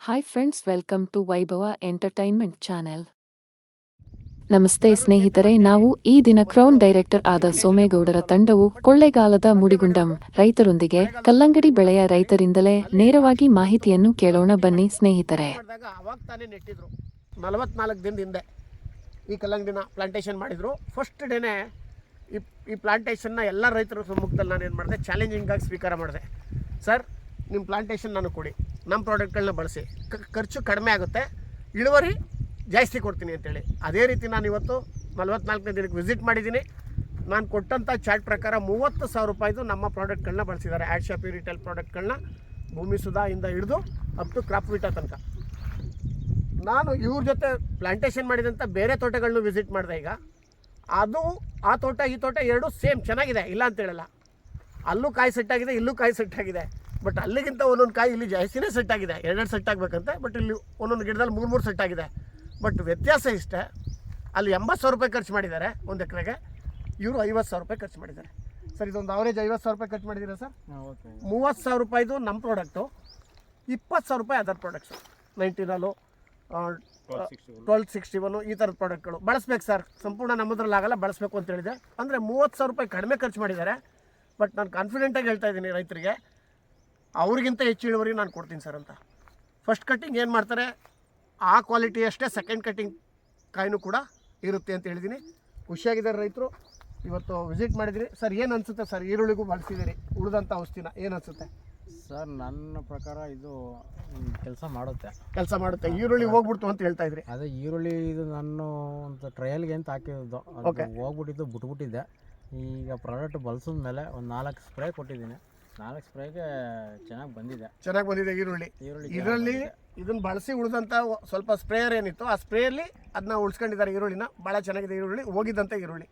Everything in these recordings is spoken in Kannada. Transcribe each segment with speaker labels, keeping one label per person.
Speaker 1: ಹಾಯ್ ಫ್ರೆಂಡ್ಸ್, ವೆಲ್ಕಮ್ ಟು ವೈಭವ ಎಂಟರ್ಟೈನ್ಮೆಂಟ್ ಚಾನೆಲ್. ನಮಸ್ತೆ ಸ್ನೇಹಿತರೆ, ನಾವು ಈ ದಿನ ಕ್ರೌನ್ ಡೈರೆಕ್ಟರ್ ಆದ ಸೋಮೇಗೌಡರ ತಂಡವು ಕೊಳ್ಳೇಗಾಲದ ಮುಡಿಗುಂಡಂ ರೈತರೊಂದಿಗೆ ಕಲ್ಲಂಗಡಿ ಬೆಳೆಯ ರೈತರಿಂದಲೇ ನೇರವಾಗಿ ಮಾಹಿತಿಯನ್ನು ಕೇಳೋಣ ಬನ್ನಿ ಸ್ನೇಹಿತರೆ.
Speaker 2: ಅವಾಗ ತಾನೇ ನೆಟ್ಟಿದ್ರು 44 ದಿನದ ಹಿಂದೆ ಈ ಕಲ್ಲಂಗಡಿನ ಪ್ಲಾಂಟೇಶನ್ ಮಾಡಿದ್ರು. ಫಸ್ಟ್ ಡೇನೆ ಈ ಪ್ಲಾಂಟೇಶನ್ನ ಎಲ್ಲ ರೈತರ ಸಮ್ಮುಖದಲ್ಲಿ ನಾನು ಏನು ಮಾಡಿದೆ, ಚಾಲೆಂಜಿಂಗಾಗಿ ಸ್ವೀಕಾರ ಮಾಡಿದೆ. ಸರ್, ನಿಮ್ಮ ಪ್ಲಾಂಟೇಶನ್ ನಾನು ಕೊಡಿ, ನಮ್ಮ ಪ್ರಾಡಕ್ಟ್ಗಳನ್ನ ಬಳಸಿ, ಖರ್ಚು ಕಡಿಮೆ ಆಗುತ್ತೆ, ಇಳುವರಿ ಜಾಸ್ತಿ ಕೊಡ್ತೀನಿ ಅಂತೇಳಿ. ಅದೇ ರೀತಿ ನಾನು ಇವತ್ತು 44ನೇ ದಿನಕ್ಕೆ ವಿಸಿಟ್ ಮಾಡಿದ್ದೀನಿ. ನಾನು ಕೊಟ್ಟಂಥ ಚಾರ್ಟ್ ಪ್ರಕಾರ 30,000 ರೂಪಾಯಿದು ನಮ್ಮ ಪ್ರಾಡಕ್ಟ್ಗಳನ್ನ ಬಳಸಿದ್ದಾರೆ. ಆ್ಯಡ್ ಶಾಪ್ ರಿಟೇಲ್ ಪ್ರಾಡಕ್ಟ್ಗಳನ್ನ ಭೂಮಿ ಸುಧಾಯಿಂದ ಹಿಡಿದು ಅಪ್ ಟು ಕ್ರಾಪ್ ವಿಟಾ ತನಕ. ನಾನು ಇವ್ರ ಜೊತೆ ಪ್ಲಾಂಟೇಶನ್ ಮಾಡಿದಂಥ ಬೇರೆ ತೋಟಗಳನ್ನೂ ವಿಸಿಟ್ ಮಾಡಿದೆ. ಈಗ ಅದು ಆ ತೋಟ ಈ ತೋಟ ಎರಡೂ ಸೇಮ್ ಚೆನ್ನಾಗಿದೆ, ಇಲ್ಲ ಅಂತ ಹೇಳಲ್ಲ. ಅಲ್ಲೂ ಕಾಯಿ ಸೆಟ್ಟಾಗಿದೆ, ಇಲ್ಲೂ ಕಾಯಿ ಸೆಟ್ಟಾಗಿದೆ. ಬಟ್ ಅಲ್ಲಿಗಿಂತ ಒಂದೊಂದು ಕಾಯಿ ಇಲ್ಲಿ ಜಾಸ್ತಿನೇ ಸೆಟ್ಟಾಗಿದೆ, ಎರಡೆರಡು ಸೆಟ್ ಆಗಬೇಕಂತೆ. ಬಟ್ ಇಲ್ಲಿ ಒಂದೊಂದು ಗಿಡದಲ್ಲಿ 3 ಸೆಟ್ಟಾಗಿದೆ. ಬಟ್ ವ್ಯತ್ಯಾಸ ಇಷ್ಟೇ, ಅಲ್ಲಿ 80,000 ರೂಪಾಯಿ ಖರ್ಚು ಮಾಡಿದ್ದಾರೆ ಒಂದು ಎಕರೆಗೆ, ಇವರು 50,000 ರೂಪಾಯಿ ಖರ್ಚು ಮಾಡಿದ್ದಾರೆ. ಸರ್, ಇದೊಂದು ಅವರೇಜ್ 50,000 ರೂಪಾಯಿ ಖರ್ಚು ಮಾಡಿದ್ದೀರಾ ಸರ್? 30,000 ರೂಪಾಯಿದು ನಮ್ಮ ಪ್ರಾಡಕ್ಟು, 20,000 ರೂಪಾಯಿ ಅದರ್ ಪ್ರಾಡಕ್ಟ್ಸು, 19 1261 ಈ ಥರದ ಪ್ರಾಡಕ್ಟ್ಗಳು ಬಳಸ್ಬೇಕು ಸರ್. ಸಂಪೂರ್ಣ ನಮ್ಮದ್ರಲ್ಲಾಗಲ್ಲ, ಬಳಸಬೇಕು ಅಂತ ಹೇಳಿದೆ. ಅಂದರೆ 30,000 ರೂಪಾಯಿ ಕಡಿಮೆ ಖರ್ಚು ಮಾಡಿದ್ದಾರೆ. ಬಟ್ ನಾನು ಕಾನ್ಫಿಡೆಂಟಾಗಿ ಹೇಳ್ತಾ ಇದ್ದೀನಿ ರೈತರಿಗೆ, ಅವ್ರಿಗಿಂತ ಹೆಚ್ಚು ಇಳುವರಿ ನಾನು ಕೊಡ್ತೀನಿ ಸರ್ ಅಂತ. ಫಸ್ಟ್ ಕಟ್ಟಿಂಗ್ ಏನು ಮಾಡ್ತಾರೆ ಆ ಕ್ವಾಲಿಟಿ ಅಷ್ಟೇ ಸೆಕೆಂಡ್ ಕಟ್ಟಿಂಗ್ ಕಾಯಿನೂ ಕೂಡ ಇರುತ್ತೆ ಅಂತ ಹೇಳಿದ್ದೀನಿ. ಖುಷಿಯಾಗಿದ್ದಾರೆ ರೈತರು. ಇವತ್ತು ವಿಸಿಟ್ ಮಾಡಿದಿರಿ ಸರ್. ಏನು ಅನಿಸುತ್ತೆ ಸರ್, ಈರುಳ್ಳಿಗೂ ಬಳಸಿದ್ದೀರಿ ಉಳಿದಂಥ ಔಷಧಿನ, ಏನು ಅನಿಸುತ್ತೆ
Speaker 3: ಸರ್? ನನ್ನ ಪ್ರಕಾರ ಇದು ಕೆಲಸ
Speaker 2: ಮಾಡುತ್ತೆ. ಈರುಳ್ಳಿ ಹೋಗ್ಬಿಡ್ತು ಅಂತ ಹೇಳ್ತಾ ಇದ್ರಿ.
Speaker 3: ಅದೇ ಈರುಳ್ಳಿ ಇದು ನಾನು ಒಂದು ಟ್ರಯಲ್ಗೆ ಅಂತ ಹಾಕಿದ್ದು, ಹೋಗ್ಬಿಟ್ಟಿದ್ದು ಬಿಟ್ಬಿಟ್ಟಿದ್ದೆ. ಈಗ ಪ್ರಾಡಕ್ಟ್ ಬಳಸಿದ ಮೇಲೆ ಒಂದು 4 ಸ್ಪ್ರೇ ಕೊಟ್ಟಿದ್ದೀನಿ. 4 ಸ್ಪ್ರೇಗೆ ಚೆನ್ನಾಗಿ ಬಂದಿದೆ ಈರುಳ್ಳಿ. ಇದರಲ್ಲಿ ಇದನ್ನು ಬಳಸಿ ಉಳಿದಂಥ ಸ್ವಲ್ಪ ಸ್ಪ್ರೇಯರ್ ಏನಿತ್ತು, ಆ ಸ್ಪ್ರೇಯಲ್ಲಿ ಅದನ್ನ ಉಳಿಸ್ಕೊಂಡಿದ್ದಾರೆ. ಈರುಳ್ಳಿನ ಭಾಳ ಚೆನ್ನಾಗಿದೆ. ಈರುಳ್ಳಿ ಹೋಗಿದ್ದಂಥ ಈರುಳ್ಳಿ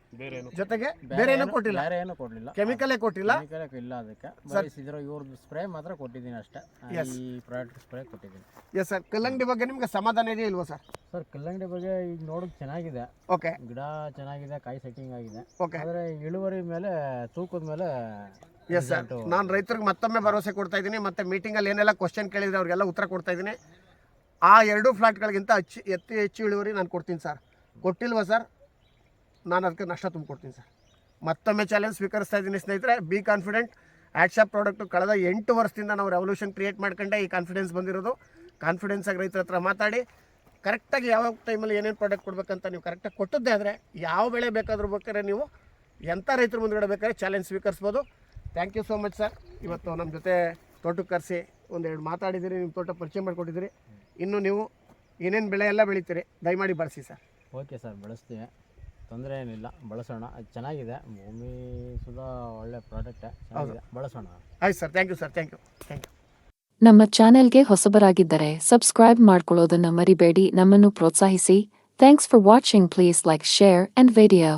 Speaker 3: ಜೊತೆಗೆ ಬೇರೆ ಏನೂ ಕೊಟ್ಟಿಲ್ಲ, ಕೆಮಿಕಲೇ ಕೊಟ್ಟಿಲ್ಲ. ಇಲ್ಲ, ಅದಕ್ಕೆ ಇವ್ರದ್ದು ಸ್ಪ್ರೇ ಮಾತ್ರ ಕೊಟ್ಟಿದ್ದೀನಿ ಅಷ್ಟೇ. ಈ ಪ್ರಾಡಕ್ಟ್ ಸ್ಪ್ರೇ ಕೊಟ್ಟಿದ್ದೀನಿ.
Speaker 2: Yes sir. ಕಲ್ಲಂಗಡಿ ಬಗ್ಗೆ ನಿಮ್ಗೆ ಸಮಾಧಾನ ಇದೆಯಾ ಇಲ್ವಾ ಸರ್?
Speaker 3: ಸರ್, ಕಲ್ಲಂಗಡಿ ಬಗ್ಗೆ ಈಗ ನೋಡೋಕೆ ಚೆನ್ನಾಗಿದೆ.
Speaker 2: ಓಕೆ,
Speaker 3: ಗಿಡ ಚೆನ್ನಾಗಿದೆ, ಕಾಯಿ ಸೆಟ್ಟಿಂಗ್ ಆಗಿದೆ.
Speaker 2: ಓಕೆ,
Speaker 3: ಆದರೆ ಇಳುವರಿ ಮೇಲೆ, ತೂಕದ ಮೇಲೆ.
Speaker 2: Yes sir. ನಾನು ರೈತರಿಗೆ ಮತ್ತೊಮ್ಮೆ ಭರವಸೆ ಕೊಡ್ತಾ ಇದ್ದೀನಿ. ಮತ್ತು ಮೀಟಿಂಗಲ್ಲಿ ಏನೆಲ್ಲ ಕ್ವಶನ್ ಕೇಳಿದ್ರೆ ಅವ್ರಿಗೆಲ್ಲ ಉತ್ತರ ಕೊಡ್ತಾ ಇದ್ದೀನಿ. ಆ 2 ಫ್ಲಾಟ್ಗಳಿಗಿಂತ ಹೆಚ್ಚು ಇಳುವರಿ ನಾನು ಕೊಡ್ತೀನಿ ಸರ್. ಕೊಟ್ಟಿಲ್ವಾ ಸರ್? ನಾನು ಅದಕ್ಕೆ ನಷ್ಟ ತುಂಬಿಕೊಡ್ತೀನಿ ಸರ್. ಮತ್ತೊಮ್ಮೆ ಚಾಲೆಂಜ್ ಸ್ವೀಕರಿಸ್ತಾ ಇದ್ದೀನಿ ಸ್ನೇಹಿತರೆ. Be confident. Add shop product ಕಳೆದ 8 ವರ್ಷದಿಂದ ನಾವು ರೆವಲ್ಯೂಷನ್ ಕ್ರಿಯೇಟ್ ಮಾಡ್ಕೊಂಡೆ ಈ ಕಾನ್ಫಿಡೆನ್ಸ್ ಬಂದಿರೋದು. ಕಾನ್ಫಿಡೆನ್ಸಾಗಿ ರೈತರ ಹತ್ರ ಮಾತಾಡಿ ಕರೆಕ್ಟಾಗಿ ಯಾವ ಟೈಮಲ್ಲಿ ಏನೇನು ಪ್ರಾಡಕ್ಟ್ ಕೊಡಬೇಕಂತ ನೀವು ಕರೆಕ್ಟಾಗಿ ಕೊಟ್ಟದ್ದೇ ಆದರೆ ಯಾವ ಬೆಳೆ ಬೇಕಾದರೂ ಬೇಕಾದ್ರೆ ನೀವು ಎಂಥ ರೈತರ ಮುಂದುಗಡೆ ಬೇಕಾದ್ರೆ ಚಾಲೆಂಜ್ ಸ್ವೀಕರಿಸ್ಬೋದು. Thank you so much sir. ಇವತ್ತು ನಮ್ಮ ಜೊತೆ ತೋಟಕ್ಕೆ ಕರೆಸಿ ಒಂದೆರಡು ಮಾತಾಡಿದ್ದೀರಿ, ನಿಮ್ಮ ತೋಟ ಪರಿಚಯ ಮಾಡಿಕೊಟ್ಟಿದ್ದೀರಿ. ಇನ್ನು ನೀವು ಏನೇನು ಬೆಳೆ ಎಲ್ಲ ಬೆಳಿತೀರಿ ದಯಮಾಡಿ ಬಳಸಿ ಸರ್.
Speaker 3: ಓಕೆ ಸರ್, ಬಳಸ್ತೀವಿ, ತೊಂದರೆ ಏನಿಲ್ಲ, ಬಳಸೋಣ. ಅದು ಚೆನ್ನಾಗಿದೆ, ಭೂಮಿ ಸುಧಾ ಒಳ್ಳೆ ಪ್ರಾಡಕ್ಟ್, ಚೆನ್ನಾಗಿದೆ, ಬಳಸೋಣ.
Speaker 2: ಆಯ್ತು sir, thank you sir, thank you.
Speaker 1: ನಮ್ಮ ಚಾನೆಲ್ಗೆ ಹೊಸಬರಾಗಿದ್ದರೆ ಸಬ್ಸ್ಕ್ರೈಬ್ ಮಾಡ್ಕೊಳ್ಳೋದನ್ನ ಮರಿಬೇಡಿ. ನಮ್ಮನ್ನು ಪ್ರೋತ್ಸಾಹಿಸಿ. Thanks for watching. Please like, share and video.